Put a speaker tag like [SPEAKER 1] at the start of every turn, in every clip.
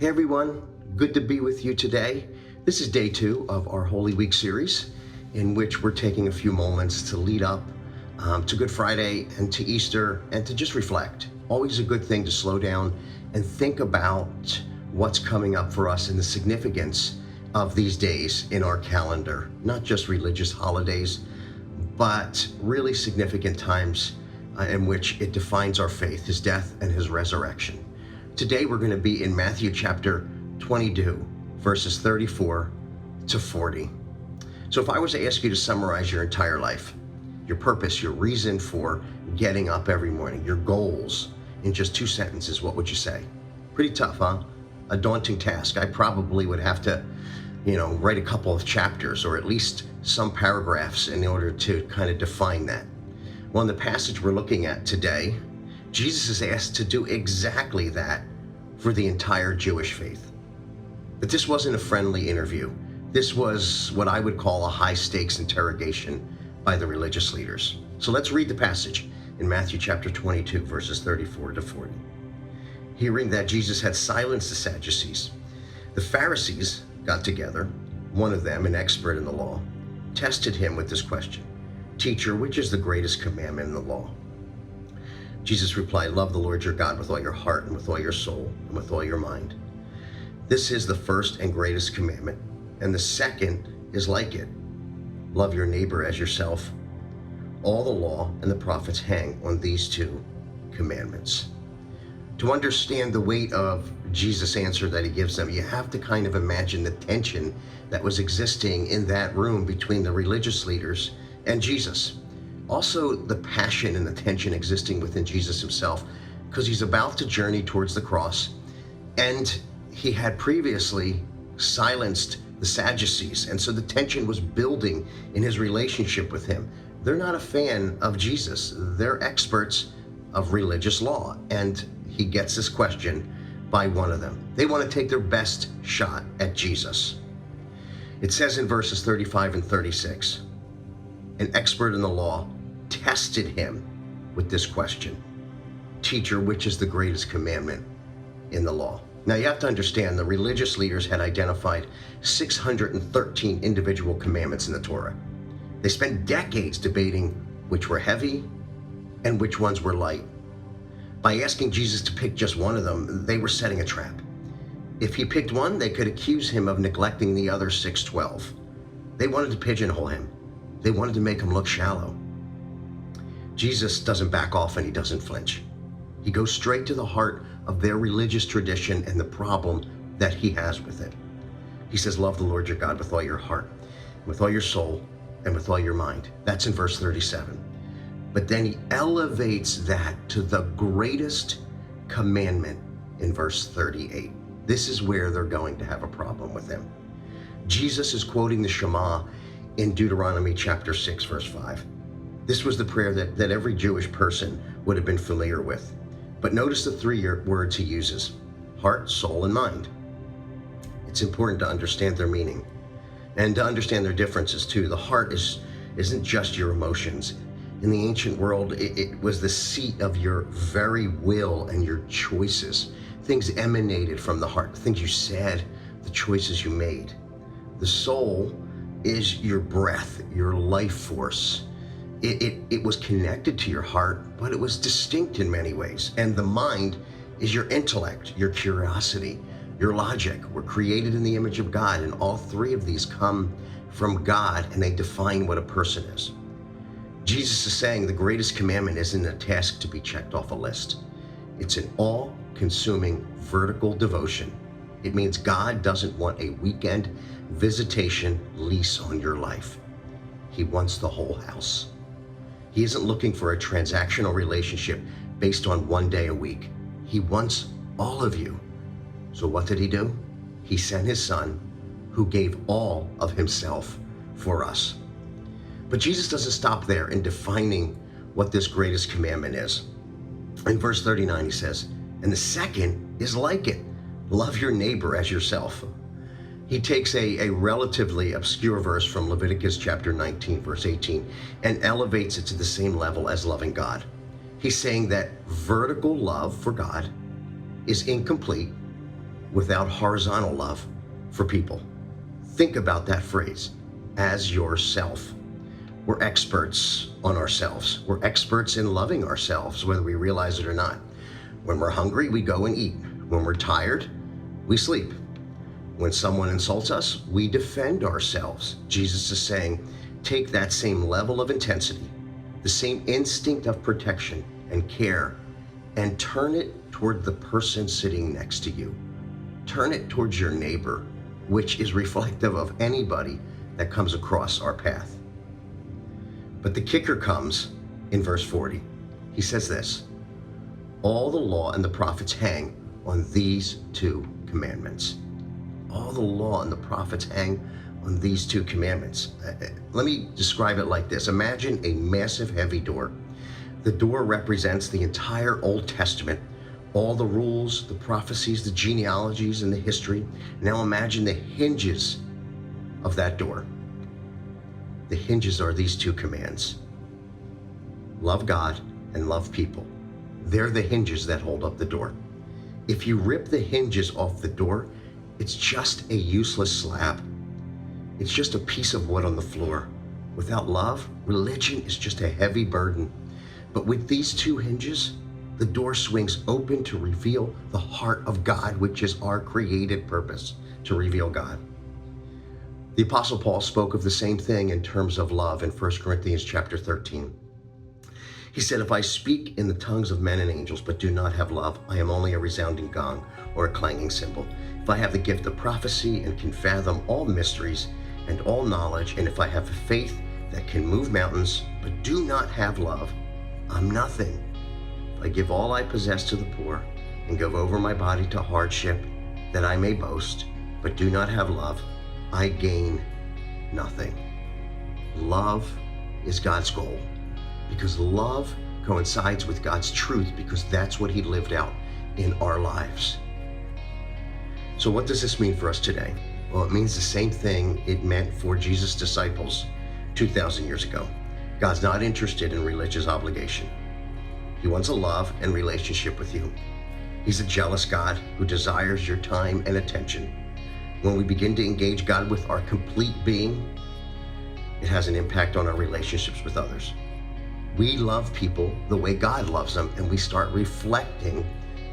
[SPEAKER 1] Hey everyone, good to be with you today. This is day 2 of our Holy Week series, in which we're taking a few moments to lead up to Good Friday and to Easter and to just reflect. Always a good thing to slow down and think about what's coming up for us and the significance of these days in our calendar. Not just religious holidays, but really significant times in which it defines our faith, his death and his resurrection. Today we're going to be in Matthew chapter 22, verses 34 to 40. So if I was to ask you to summarize your entire life, your purpose, your reason for getting up every morning, your goals, in just 2 sentences, what would you say? Pretty tough, huh? A daunting task. I probably would have to, write a couple of chapters or at least some paragraphs in order to kind of define that. Well, in the passage we're looking at today, Jesus is asked to do exactly that for the entire Jewish faith. But this wasn't a friendly interview. This was what I would call a high-stakes interrogation by the religious leaders. So let's read the passage in Matthew chapter 22, verses 34 to 40. Hearing that Jesus had silenced the Sadducees, the Pharisees got together. One of them, an expert in the law, tested him with this question: "Teacher, which is the greatest commandment in the law?" Jesus replied, "Love the Lord your God with all your heart and with all your soul and with all your mind. This is the first and greatest commandment, and the second is like it. Love your neighbor as yourself. All the law and the prophets hang on these 2 commandments." To understand the weight of Jesus' answer that he gives them, you have to kind of imagine the tension that was existing in that room between the religious leaders and Jesus. Also, the passion and the tension existing within Jesus himself, because he's about to journey towards the cross, and he had previously silenced the Sadducees, and so the tension was building in his relationship with him. They're not a fan of Jesus. They're experts of religious law, and he gets this question by one of them. They want to take their best shot at Jesus. It says in verses 35 and 36, an expert in the law tested him with this question: "Teacher, which is the greatest commandment in the law?" Now you have to understand, the religious leaders had identified 613 individual commandments in the Torah. They spent decades debating which were heavy and which ones were light. By asking Jesus to pick just one of them, they were setting a trap. If he picked one, they could accuse him of neglecting the other 612. They wanted to pigeonhole him. They wanted to make him look shallow. Jesus doesn't back off and he doesn't flinch. He goes straight to the heart of their religious tradition and the problem that he has with it. He says, "Love the Lord your God with all your heart, with all your soul, and with all your mind." That's in verse 37. But then he elevates that to the greatest commandment in verse 38. This is where they're going to have a problem with him. Jesus is quoting the Shema in Deuteronomy chapter 6, verse 5. This was the prayer that every Jewish person would have been familiar with. But notice the 3 words he uses: heart, soul, and mind. It's important to understand their meaning and to understand their differences too. The heart isn't just your emotions. In the ancient world, it was the seat of your very will and your choices. Things emanated from the heart, things you said, the choices you made. The soul is your breath, your life force. It was connected to your heart, but it was distinct in many ways. And the mind is your intellect, your curiosity, your logic. We're created in the image of God, and all 3 of these come from God, and they define what a person is. Jesus is saying the greatest commandment isn't a task to be checked off a list. It's an all-consuming vertical devotion. It means God doesn't want a weekend visitation lease on your life. He wants the whole house. He isn't looking for a transactional relationship based on 1 day a week. He wants all of you. So what did he do? He sent his son, who gave all of himself for us. But Jesus doesn't stop there in defining what this greatest commandment is. In verse 39, he says, "And the second is like it. Love your neighbor as yourself." He takes a relatively obscure verse from Leviticus chapter 19, verse 18, and elevates it to the same level as loving God. He's saying that vertical love for God is incomplete without horizontal love for people. Think about that phrase, as yourself. We're experts on ourselves. We're experts in loving ourselves, whether we realize it or not. When we're hungry, we go and eat. When we're tired, we sleep. When someone insults us, we defend ourselves. Jesus is saying, take that same level of intensity, the same instinct of protection and care, and turn it toward the person sitting next to you. Turn it towards your neighbor, which is reflective of anybody that comes across our path. But the kicker comes in verse 40. He says this, all the law and the prophets hang on these two commandments. All the law and the prophets hang on these two commandments. Let me describe it like this. Imagine a massive heavy door. The door represents the entire Old Testament, all the rules, the prophecies, the genealogies, and the history. Now imagine the hinges of that door. The hinges are these two commands. Love God and love people. They're the hinges that hold up the door. If you rip the hinges off the door, it's just a useless slab. It's just a piece of wood on the floor. Without love, religion is just a heavy burden. But with these two hinges, the door swings open to reveal the heart of God, which is our created purpose, to reveal God. The Apostle Paul spoke of the same thing in terms of love in 1 Corinthians chapter 13. He said, if I speak in the tongues of men and angels, but do not have love, I am only a resounding gong or a clanging cymbal. If I have the gift of prophecy and can fathom all mysteries and all knowledge, and if I have faith that can move mountains, but do not have love, I'm nothing. If I give all I possess to the poor and give over my body to hardship, that I may boast, but do not have love, I gain nothing. Love is God's goal, because love coincides with God's truth, because that's what he lived out in our lives. So what does this mean for us today? Well, it means the same thing it meant for Jesus' disciples 2,000 years ago. God's not interested in religious obligation. He wants a love and relationship with you. He's a jealous God who desires your time and attention. When we begin to engage God with our complete being, it has an impact on our relationships with others. We love people the way God loves them, and we start reflecting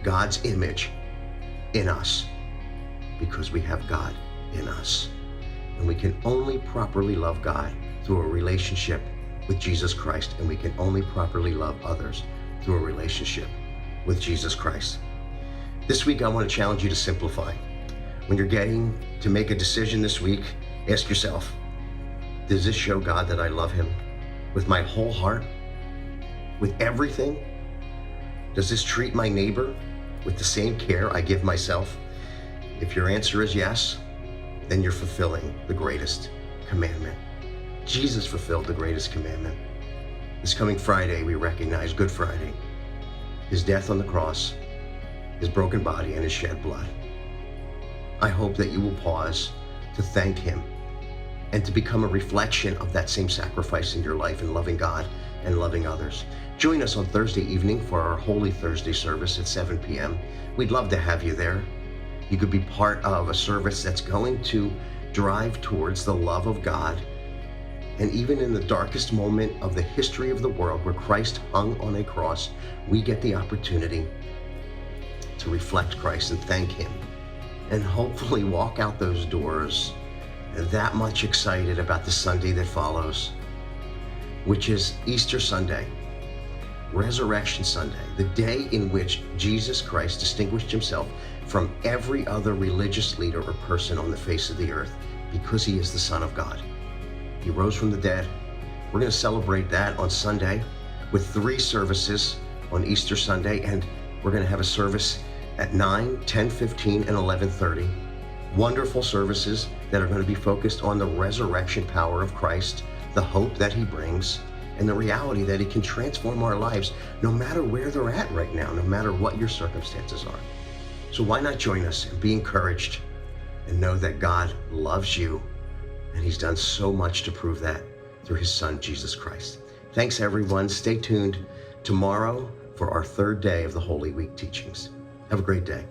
[SPEAKER 1] God's image in us because we have God in us. And we can only properly love God through a relationship with Jesus Christ, and we can only properly love others through a relationship with Jesus Christ. This week, I want to challenge you to simplify. When you're getting to make a decision this week, ask yourself, does this show God that I love him with my whole heart, with everything? Does this treat my neighbor with the same care I give myself? If your answer is yes, then you're fulfilling the greatest commandment. Jesus fulfilled the greatest commandment. This coming Friday, we recognize Good Friday, his death on the cross, his broken body, and his shed blood. I hope that you will pause to thank him and to become a reflection of that same sacrifice in your life in loving God and loving others. Join us on Thursday evening for our Holy Thursday service at 7 p.m. We'd love to have you there. You could be part of a service that's going to drive towards the love of God. And even in the darkest moment of the history of the world where Christ hung on a cross, we get the opportunity to reflect Christ and thank him, and hopefully walk out those doors that much excited about the Sunday that follows, which is Easter Sunday, Resurrection Sunday, the day in which Jesus Christ distinguished himself from every other religious leader or person on the face of the earth because he is the Son of God. He rose from the dead. We're going to celebrate that on Sunday with 3 services on Easter Sunday, and we're going to have a service at 9, 10:15, and 11:30. Wonderful services that are going to be focused on the resurrection power of Christ, the hope that he brings, and the reality that he can transform our lives no matter where they're at right now, no matter what your circumstances are. So why not join us and be encouraged and know that God loves you, and he's done so much to prove that through his son, Jesus Christ. Thanks, everyone. Stay tuned tomorrow for our 3rd day of the Holy Week teachings. Have a great day.